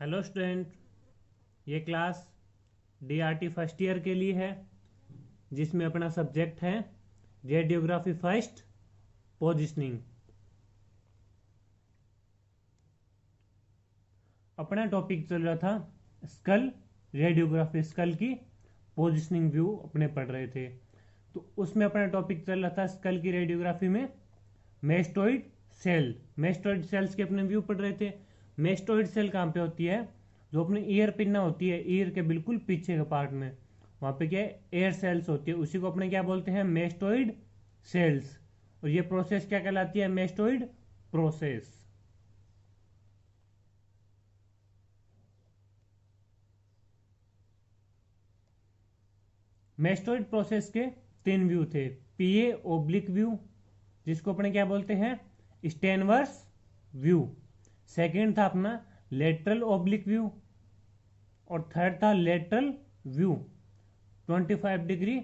Hello student, ये class DRT first year के लिए है जिसमें अपना सब्जेक्ट है रेडियोग्राफी फर्स्ट पोजिशनिंग। अपना टॉपिक चल रहा था स्कल रेडियोग्राफी, स्कल की पोजिशनिंग व्यू अपने पढ़ रहे थे। तो उसमें अपना टॉपिक चल रहा था स्कल की रेडियोग्राफी में मेस्टोइड सेल। मेस्टोइड सेल्स के अपने व्यू पढ़ रहे थे। मेस्टोइड सेल कहाँ पे होती है? जो अपने ईयर पिन्ना होती है, ईयर के बिल्कुल पीछे के पार्ट में, वहां पे क्या है, एयर सेल्स होती है। उसी को अपने क्या बोलते हैं? Mastoid cells. और ये प्रोसेस क्या कहलाती है? Mastoid process. मेस्टोइड प्रोसेस के तीन व्यू थे। पीए ओब्लिक व्यू, जिसको अपने क्या बोलते हैं? Stenvers view. सेकंड था अपना लेटरल ओब्लिक व्यू, और थर्ड था lateral view 25 degree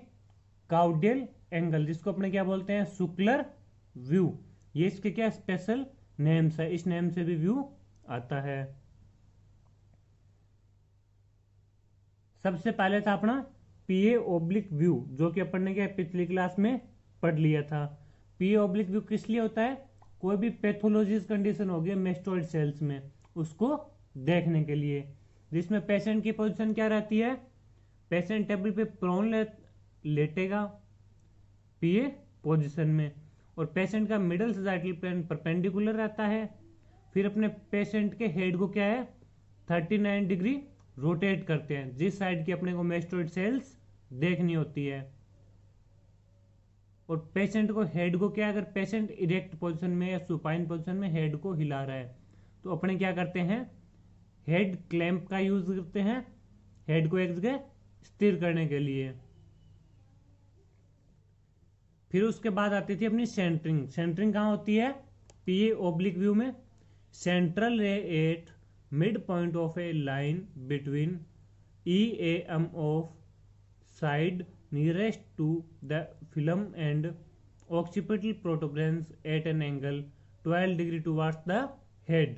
caudal angle, जिसको अपने क्या बोलते हैं? शुक्लर व्यू। ये इसके क्या स्पेशल नेम्स है, इस नेम से भी व्यू आता है। सबसे पहले था अपना पीए ओब्लिक व्यू, जो कि अपन ने क्या पिछली क्लास में पढ़ लिया था। पीए ओब्लिक व्यू किस लिए होता है? कोई भी पैथोलॉजिस कंडीशन होगी मेस्टोइड सेल्स में, उसको देखने के लिए। जिसमें पेशेंट की पोजीशन क्या रहती है? पेशेंट टेबल पे प्रोन लेटेगा पीए पोजीशन में, और पेशेंट का मिडल सजाइटल प्लेन परपेंडिकुलर रहता है। फिर अपने पेशेंट के हेड को क्या है, 39 डिग्री रोटेट करते हैं, जिस साइड की अपने को मेस्टोइड सेल्स देखनी होती है। और पेशेंट को हेड को क्या, अगर पेशेंट इरेक्ट पोजीशन में या सुपाइन पोजीशन में हेड को हिला रहा है, तो अपने क्या करते हैं? हेड क्लैंप का यूज करते हैं, हेड को एक जगह स्थिर करने के लिए। फिर उसके बाद आती थी अपनी सेंटरिंग। सेंटरिंग कहाँ होती है? पीए ओब्लिक व्यू में central ray at mid point of a line between E A M of side nearest to the film and occipital protuberance at an angle 12 degree towards the head.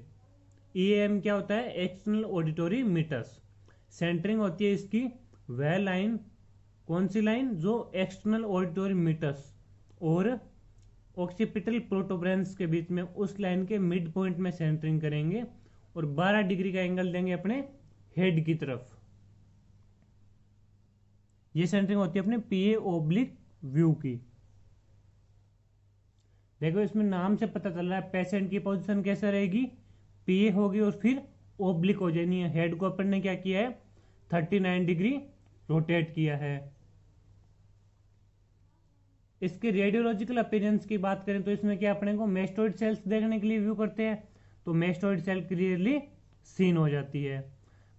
EM क्या होता है? External auditory metres. Centering होती है इसकी वह line, कौन सी line? जो external auditory meatus और ऑक्सीपिटल प्रोटोब्रेंस के बीच में, उस लाइन के मिड पॉइंट में सेंटरिंग करेंगे और 12 डिग्री का एंगल देंगे अपने हेड की तरफ। ये सेंटरिंग होती है अपने पीए ओब्लिक व्यू की। देखो इसमें नाम से पता चल रहा है पेशेंट की पोजीशन कैसे रहेगी? पीए होगी और फिर ओब्लिक हो जानी है। हेड को अपन ने क्या किया है? 39 डिग्री रोटेट किया है। इसके रेडियोलॉजिकल अपीयरेंस की बात करें तो इसमें क्या अपने को मेस्टोइड सेल्स देखने के लिए व्यू करते हैं, तो मेस्टोइड सेल क्लियरली सीन हो जाती है।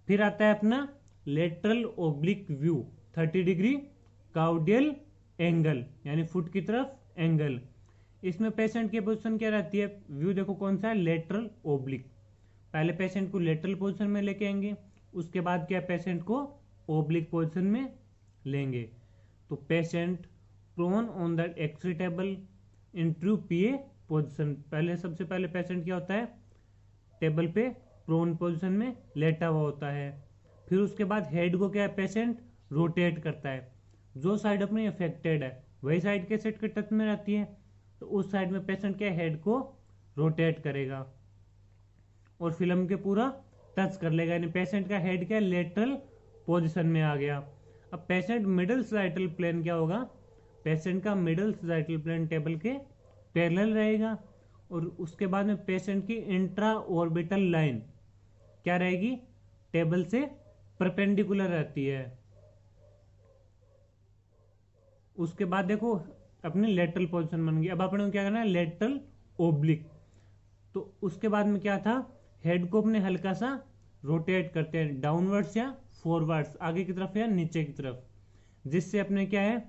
फिर आता है अपना lateral oblique view, 30 degree caudal angle, यानी फुट की तरफ एंगल। इसमें पेशेंट की पोजीशन क्या रहती है? व्यू देखो कौन सा है, लेटरल ओब्लिक। पहले पेशेंट को लेटरल पोजीशन में लेके आएंगे, उसके बाद क्या पेशेंट को ओब्लिक पोजीशन में लेंगे। तो patient prone on the x ray table in true PA position. पहले सबसे पहले पेशेंट क्या होता है? टेबल पे प्रोन पोजीशन में लेटा हुआ होता है। फिर उसके बाद हेड को क्या है, पेशेंट रोटेट करता है। जो साइड अपनी अफेक्टेड है वही साइड के सेट के टच में रहती है, तो उस साइड में पेशेंट क्या हेड को रोटेट करेगा और फिल्म के पूरा टच कर लेगा, यानी पेशेंट का हेड क्या लेटरल पोजीशन में आ गया। अब पेशेंट मिडल सजाइटल प्लेन क्या होगा? पेशेंट का मिडल सजाइटल प्लेन टेबल के पैरेलल रहेगा, और उसके बाद में पेशेंट की इंट्रा ऑर्बिटल लाइन क्या रहेगी? टेबल से परपेंडिकुलर रहती है। उसके बाद देखो अपनी लेटरल पोजीशन बन गई। अब अपने को क्या करना है? Lateral oblique. तो उसके बाद में क्या था? हेड को अपने हल्का सा रोटेट करते हैं डाउनवर्ड्स या फॉरवर्ड्स, आगे की तरफ या नीचे की तरफ, जिससे अपने क्या है,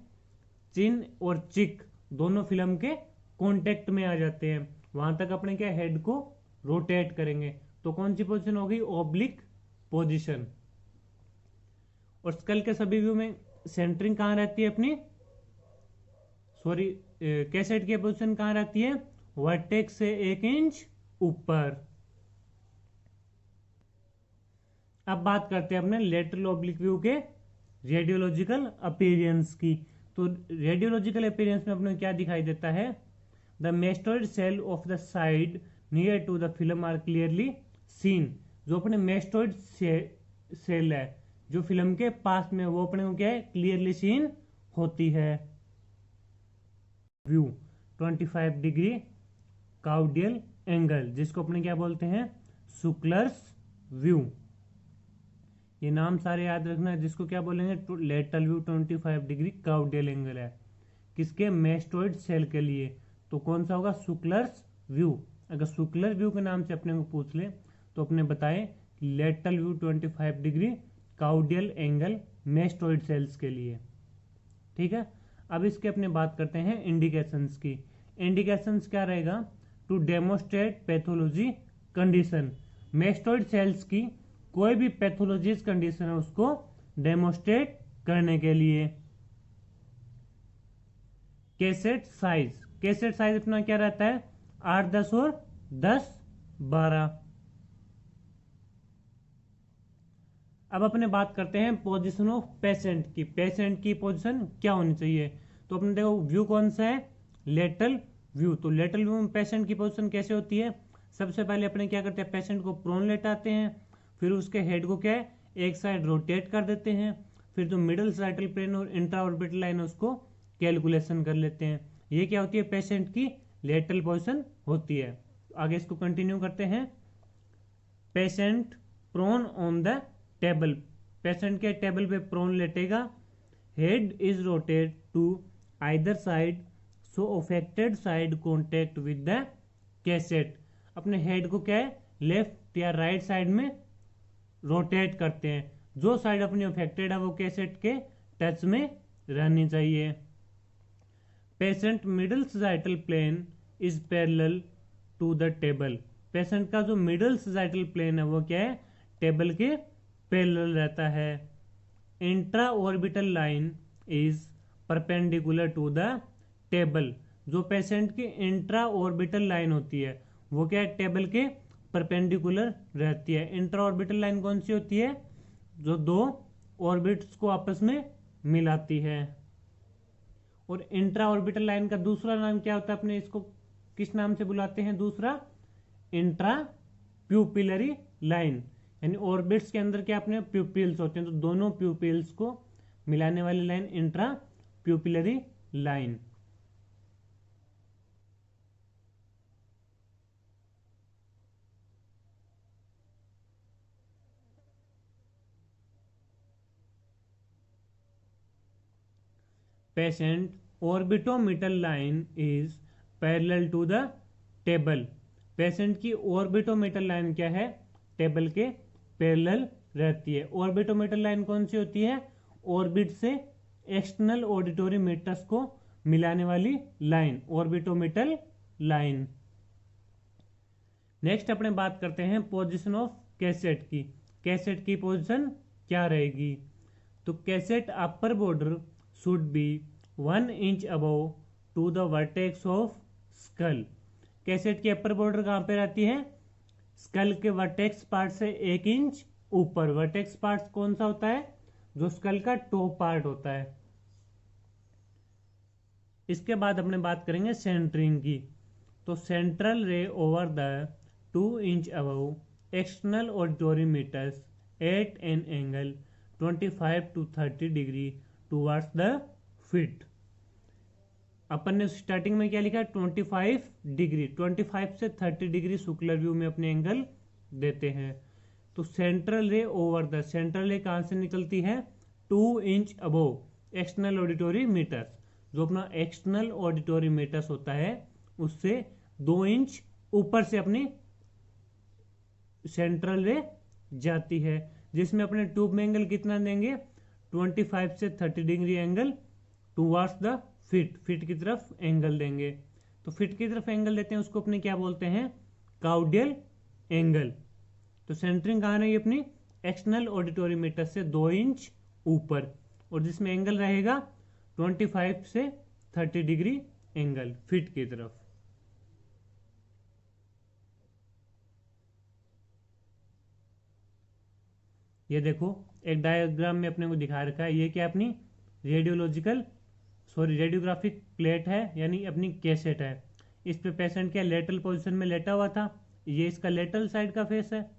चिन और चिक दोनों फिल्म के कांटेक्ट में आ जाते हैं। वहां तक अपने क्या हेड को रोटेट करेंगे, तो कौन सी पोजीशन होगी? Oblique position. और स्कल के सभी व्यू में सेंटरिंग कहां रहती है अपनी? सॉरी, कैसेट की पोजीशन कहां रहती है? वर्टेक्स से 1 इंच ऊपर। अब बात करते हैं अपने लेटरल ऑब्लिक व्यू के रेडियोलॉजिकल अपीयरेंस की। तो रेडियोलॉजिकल अपीयरेंस में अपने क्या दिखाई देता है, the mastoid cell of the side near to the film are clearly seen. जो अपने मेस्टोइड सेल है जो फिल्म के पास में, वो अपने को क्या है, क्लियरली सीन होती है। व्यू 25 डिग्री काउडियल एंगल, जिसको अपने क्या बोलते हैं, शुक्लर्स व्यू। ये नाम सारे याद रखना है, जिसको क्या बोलेंगे, lateral view 25 degree caudal angle है किसके, मेस्टोइड सेल के लिए। तो कौन सा होगा, शुक्लर्स व्यू। अगर शुक्लर व्यू के नाम से अपने को पूछ ले तो अपने बताए lateral view 25 degree caudal angle mastoid cells के लिए। ठीक है, अब इसके अपने बात करते हैं इंडिकेशंस की। इंडिकेशंस क्या रहेगा, to demonstrate pathology condition. Mastoid cells की कोई भी पैथोलॉजिस कंडीशन है उसको डेमोस्ट्रेट करने के लिए। कैसेट साइज, कैसेट साइज अपना क्या रहता है, 8, 10 और 10, 12। अब अपने बात करते हैं पोजीशन ऑफ पेशेंट की। पेशेंट की पोजीशन क्या होनी चाहिए, तो अपने देखो व्यू कौन सा है, लेटरल व्यू। तो लेटरल व्यू में पेशेंट की पोजीशन कैसे होती है, सबसे पहले अपने क्या करते हैं, पेशेंट को प्रोन लेटाते हैं, फिर उसके हेड को क्या है, एक साइड रोटेट कर देते हैं, फिर जो मिडल साइटल प्लेन और इंट्रा ऑर्बिटल लाइन है उसको कैलकुलेशन कर लेते हैं। ये क्या होती है, पेशेंट की लेटरल पोजीशन होती है। आगे इसको कंटिन्यू करते हैं। Patient prone on the table, patient के टेबल पे प्रोन लेटेगा, head is rotate to either side so affected side contact with the cassette. अपने हेड को क्या है, लेफ्ट या राइट साइड में रोटेट करते हैं, जो साइड अपनी अफेक्टेड है वो कैसेट के टच में रहनी चाहिए। Patient middle sagittal plane is parallel to the table, patient का जो मिडल सजाइटल प्लेन है वो क्या है, टेबल के पैरेलल रहता है। Intra orbital line is perpendicular to the table, जो पेशेंट की इंट्रा ऑर्बिटल लाइन होती है वो क्या है, टेबल के परपेंडिकुलर रहती है। इंट्रा ऑर्बिटल लाइन कौन सी होती है, जो दो ऑर्बिट्स को आपस में मिलाती है। और इंट्रा ऑर्बिटल लाइन का दूसरा नाम क्या होता है, अपने इसको किस नाम से बुलाते हैं, दूसरा इंट्रा प्यूपिलरी लाइन। यानी ऑर्बिट्स के अंदर क्या अपने प्यूपिल्स होते हैं, तो दोनों प्यूपिल्स को मिलाने वाली line intra pupillary line. Patient orbitomeatal line is parallel to the table, patient की ऑर्बिटोमीटल लाइन क्या है, टेबल के पैरेलल रहती है। ऑर्बिटोमीटल लाइन कौन सी होती है, ऑर्बिट से एक्सटर्नल ऑडिटोरी मीटर्स को मिलाने वाली लाइन, ऑर्बिटोमीटल लाइन। नेक्स्ट अपने बात करते हैं पोजीशन ऑफ कैसेट की। कैसेट की पोजीशन क्या रहेगी, तो cassette upper border should be 1 inch above to the vertex of skull. Cassette की अपर बॉर्डर कहां पे रहती है, स्कल के वर्टेक्स पार्ट से 1 इंच ऊपर। वर्टेक्स पार्ट कौन सा होता है, जो स्कल का टॉप पार्ट होता है। इसके बाद अपने बात करेंगे सेंटरिंग की। तो central ray over the 2 inch above external auditory meatus at an angle 25 to 30 degree towards the feet. अपन ने स्टार्टिंग में क्या लिखा है, 25 डिग्री, 25 से 30 डिग्री शुक्लर व्यू में अपने एंगल देते हैं। तो central ray over the, central रे कहां से निकलती है, 2 inch above external auditory meatus, जो अपना एक्सटर्नल ऑडिटोरी मीटर्स होता है उससे 2 इंच ऊपर से अपनी सेंट्रल रे जाती है, जिसमें अपने ट्यूब में एंगल कितना देंगे, 25 से 30 degree angle towards the fit, fit की तरफ एंगल देंगे। तो फिट की तरफ एंगल देते हैं उसको अपने क्या बोलते हैं, काउडियल एंगल। तो सेंटरिंग कहां रही अपनी, एक्सटर्नल ऑडिटोरी मीटर से 2 इंच ऊपर, और जिसमें एंगल रहेगा 25 से 30 डिग्री एंगल फिट की तरफ। ये देखो एक डायग्राम में अपने को दिखा रखा है, ये क्या अपनी रेडियोग्राफिक प्लेट है, यानी अपनी कैसेट है। इस पे पेशेंट क्या लेटरल पोजीशन में लेटा हुआ था। ये इसका लेटरल साइड का फेस है,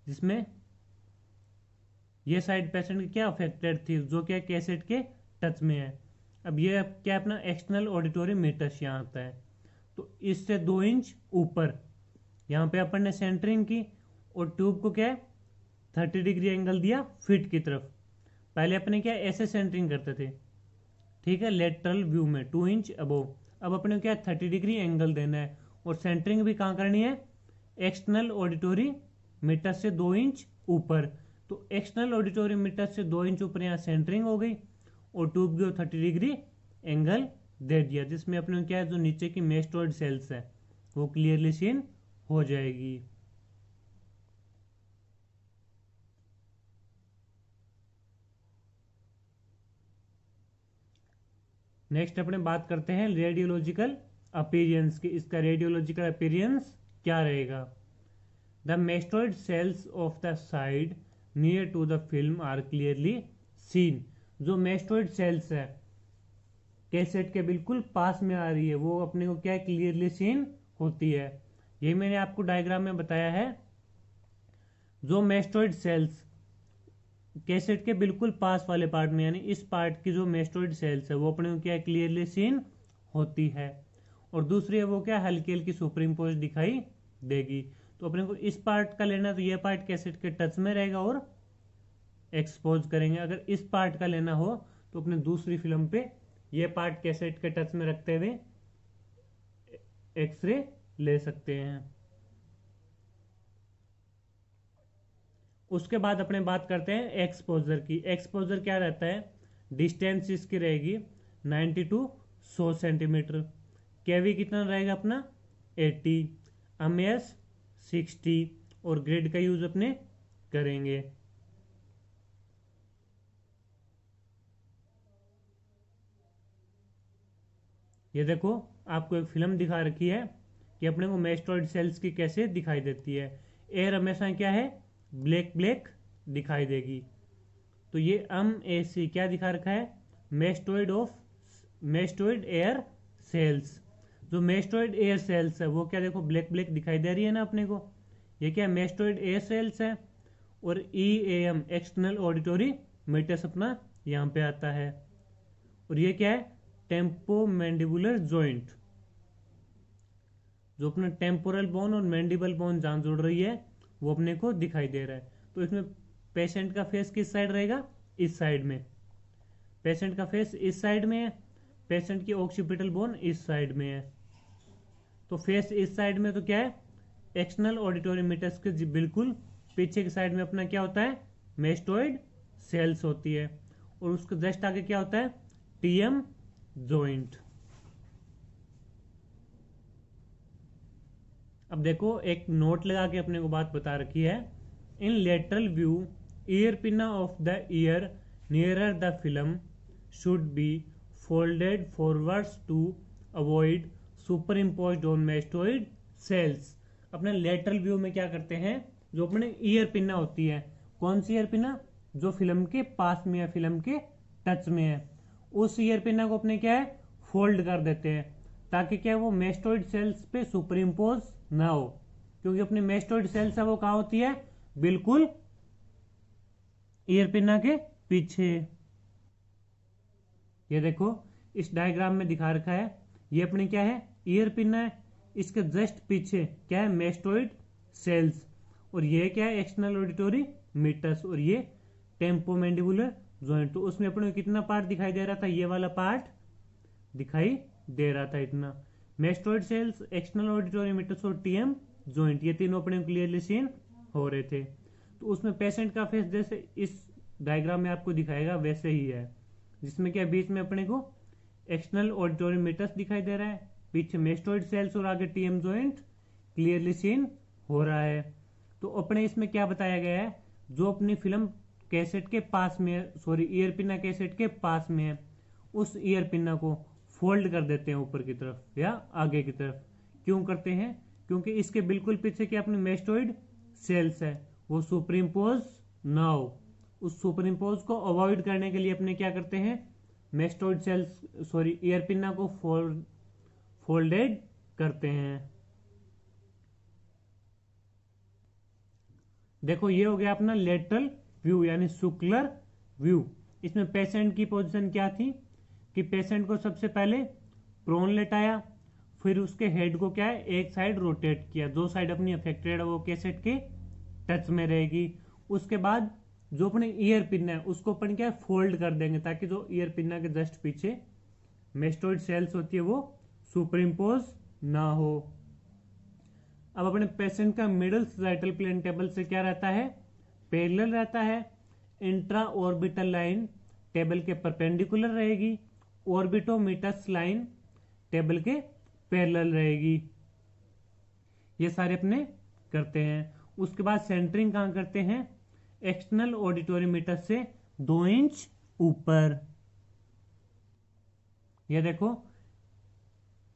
जिसमें ये साइड पेशेंट की क्या अफेक्टेड थी, जो क्या कैसेट के टच में है। अब ये क्या अपना एक्सटर्नल ऑडिटरी मीटर्स यहाँ आता है, तो इससे 2 इंच ऊपर यहाँ पे अपन ने सेंटरिंग की और ट्यूब को क्या 30 डिग्री एंगल दिया फिट की तरफ। पहले अपने क्या ऐसे सेंटरिंग करते थे, ठीक है, लेटरल व्यू में 2 इंच अबोव। अब अपने क्या 30 डिग्री एंगल देना है और सेंटरिंग भी कहाँ करनी है, एक्सटर्नल ऑडिटरी मीटर से 2 इंच ऊपर। तो एक्सटर्नल ऑडिटरी मीटर से 2 इंच ऊपर यहाँ सेंटरिंग हो गई और ट्यूब को 30 डिग्री एंगल दे दिया, जिसमें अपने क्या है जो नीचे की मेस्टोइड सेल्स है वो क्लियरली सीन हो जाएगी। नेक्स्ट अपने बात करते हैं रेडियोलॉजिकल अपीयरेंस की। इसका रेडियोलॉजिकल अपीयरेंस क्या रहेगा। The mastoid cells of the side near to the film are clearly seen. जो मेस्टोइड सेल्स है कैसेट के बिल्कुल पास में आ रही है, वो अपने को क्या क्लियरली सीन होती है। ये मैंने आपको डायग्राम में बताया है। जो मेस्टोइड सेल्स कैसेट के बिल्कुल पास वाले पार्ट में, यानी इस पार्ट की जो मेस्टोइड सेल्स है वो अपने को क्या क्लियरली सीन होती है, और दूसरी है वो क्या हल्की हल्की सुपरइम्पोज दिखाई देगी। तो अपने को इस पार्ट का लेना, तो ये पार्ट कैसेट के टच में रहेगा और एक्सपोज करेंगे। अगर इस पार्ट का लेना हो तो अपने दूसरी फिल्म पे ये पार्ट कैसेट के टच में रखते हुए एक्सरे ले सकते हैं। उसके बाद अपने बात करते हैं एक्सपोजर की। एक्सपोजर क्या रहता है, डिस्टेंस इसकी रहेगी 90 टू 100 सेंटीमीटर। केवी कितना रहेगा अपना 80, एमएस 60 और ग्रिड का यूज अपने करेंगे। ये देखो आपको एक फिल्म दिखा रखी है कि अपने को मेस्टोइड सेल्स की कैसे दिखाई देती है। एयर हमेशा क्या है ब्लैक ब्लैक दिखाई देगी। तो ये एसी क्या दिखा रखा है, मेस्टोइड एयर सेल्स। जो मेस्टोइड एयर सेल्स है वो क्या देखो ब्लैक ब्लैक दिखाई दे रही है ना अपने को, ये क्या मेस्टोइड एयर सेल्स है। और EAM एक्सटर्नल ऑडिटरी मीटर्स अपना यहाँ पे आता है। और ये क्या है टेम्पोमैंडिबुलर जॉइंट, जो अपना टेम्पोरल बोन और मैंडिबल बोन जहां जुड़ रही है वो अपने को दिखाई दे रहा है। तो इसमें पेशेंट का फेस किस साइड रहेगा, इस साइड में। पेशेंट का फेस इस साइड में है, पेशेंट की ऑक्सीपिटल बोन इस साइड में है। तो फेस इस साइड में तो क्या है एक्सटर्नल ऑडिटरी मीटर्स के बिल्कुल पीछे की साइड में अपना क्या होता है मेस्टोइड सेल्स होती है, और उसके जस्ट आगे क्या होता है TM जॉइंट। अब देखो एक नोट लगा के अपने को बात बता रखी है। In lateral view ear pinna of the ear nearer the film should be folded forwards to avoid superimposed on mastoid cells. अपने लेटरल व्यू में क्या करते हैं, जो अपने ईयर पिना होती है, कौन सी ईयर पिना, जो फिल्म के पास में है, फिल्म के टच में है, उस ईयर पिना को अपने क्या है फोल्ड कर देते हैं, ताकि क्या वो मेस्टोइड सेल्स पे सुपर इम्पोज ना हो। क्योंकि अपनी मेस्टोइड सेल्स है वो कहाँ होती है, बिल्कुल ईयर पिना के पीछे। ये देखो इस डायग्राम में दिखा रखा है, ये अपनी क्या है ईयर पिना है, इसके जस्ट पीछे क्या है मेस्टोइड सेल्स, और ये क्या है एक्सटर्नल ऑडिटरी मीटर्स, और ये टेम्पोमैंडिबुलर जॉइंट। तो उसमें अपने कितना पार्ट दिखाई दे रहा था, ये वाला पार्ट दिखाई दे रहा था इतना। Mastoid cells, external auditory meatus और TM जॉइंट, ये तीनों अपने क्लियरली सीन हो रहे थे। तो उसमें पेशेंट का फेस जैसे इस डायग्राम में आपको दिखाएगा वैसे ही है, जिसमें क्या बीच में अपने को एक्सटर्नल ऑडिटरी मीटर्स दिखाई दे रहा है, पीछे मेस्टोइड सेल्स और आगे TM जॉइंट क्लियरली सीन हो रहा है। तो अपने इसमें क्या बताया गया है, जो अपनी फिल्म कैसेट के पास में है, सॉरी ईयर पिना कैसेट के पास में है, उस ईयर पिना को फोल्ड कर देते हैं ऊपर की तरफ या आगे की तरफ। क्यों करते हैं, क्योंकि इसके बिल्कुल पीछे क्या अपनी मेस्टोइड सेल्स है वो सुपरइम्पोज ना हो। उस सुपर इम्पोज को अवॉइड करने के लिए अपने क्या करते हैं, mastoid cells sorry ear pinna को फोल्डेड करते हैं। देखो ये हो गया अपना लेटरल व्यू यानी शुक्लर व्यू। इसमें पेशेंट की पोजीशन क्या थी कि पेशेंट को सबसे पहले प्रोन लेटाया, फिर उसके हेड को क्या है एक साइड रोटेट किया, दो साइड अपनी अफेक्टेड है वो कैसेट के टच में रहेगी। उसके बाद जो अपने ईयर पिन है उसको अपन क्या फोल्ड कर देंगे ताकि जो ईयर पिन्ना के जस्ट पीछे मेस्टोइड सेल्स होती है वो सुपर इम्पोज ना हो। अब अपने पेशेंट का मिडल सजाइटल प्लेन टेबल से क्या रहता है, पैरेलल रहता है। इंट्रा ऑर्बिटल लाइन टेबल के परपेंडिकुलर रहेगी, ऑर्बिटोमीटस लाइन टेबल के पैरेलल रहेगी। ये सारे अपने करते हैं। उसके बाद सेंटरिंग कहां करते हैं, एक्सटर्नल ऑडिटोरी मीटर से 2 इंच ऊपर। ये देखो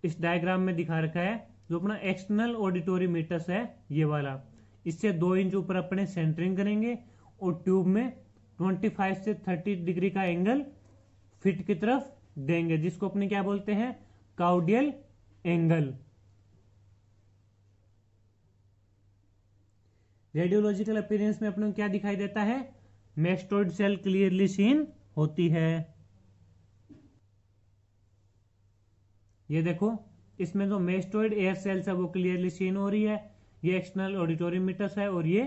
इस डायग्राम में दिखा रखा है जो अपना एक्सटर्नल ऑडिटोरी मीटर्स है ये वाला, इससे 2 इंच ऊपर अपने सेंटरिंग करेंगे और ट्यूब में 25 से 30 डिग्री का एंगल फिट की तरफ देंगे जिसको अपने क्या बोलते हैं, काउडियल एंगल। रेडियोलॉजिकल अपीयरेंस में अपने को क्या दिखाई देता है, मेस्टोइड सेल क्लियरली सीन होती है। ये देखो इसमें जो मेस्टोइड एयर सेल्स है वो क्लियरली सीन हो रही है। ये एक्सटर्नल ऑडिटोरी मीटर्स है और ये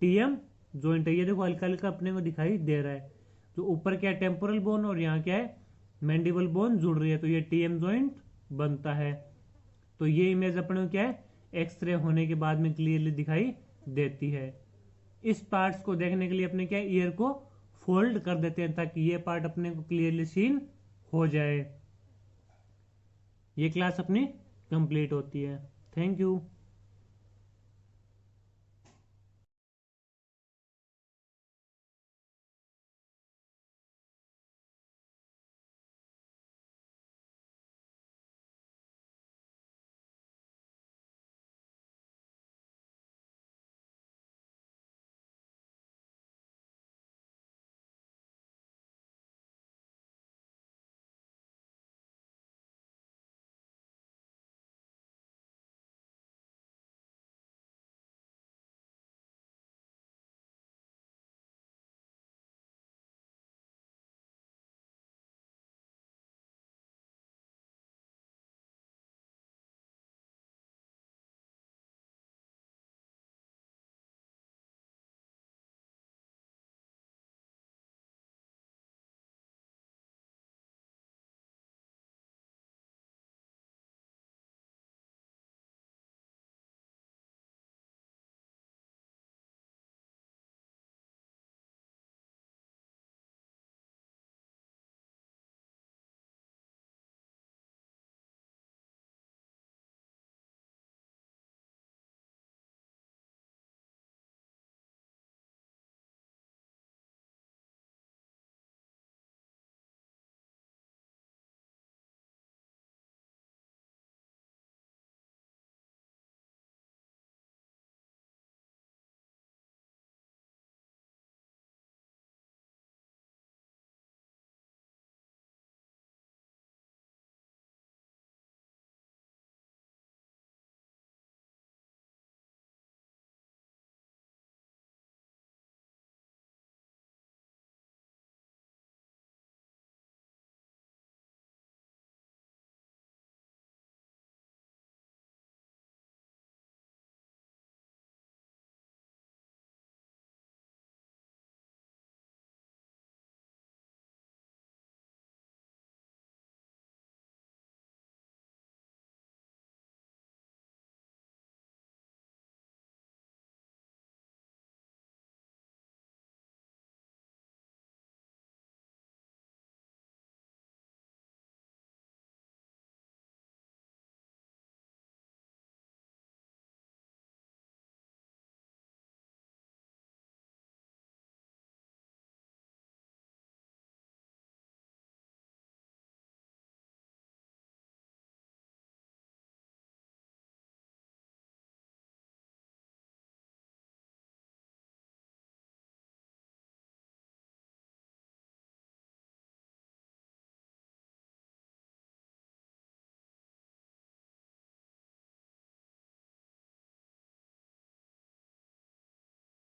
टीएम जॉइंट है। ये देखो हल्का हल्का अपने को दिखाई दे रहा है। तो ऊपर क्या है टेम्पोरल बोन और यहाँ क्या है मैंडिबल बोन जुड़ रही है, तो ये टीएम जॉइंट बनता है। तो ये इमेज अपने को क्या है एक्सरे होने के बाद में क्लियरली दिखाई देती है। इस पार्ट्स को देखने के लिए अपने क्या ईयर को फोल्ड कर देते हैं ताकि ये पार्ट अपने को क्लियरली सीन हो जाए। ये क्लास अपनी कंप्लीट होती है। Thank you.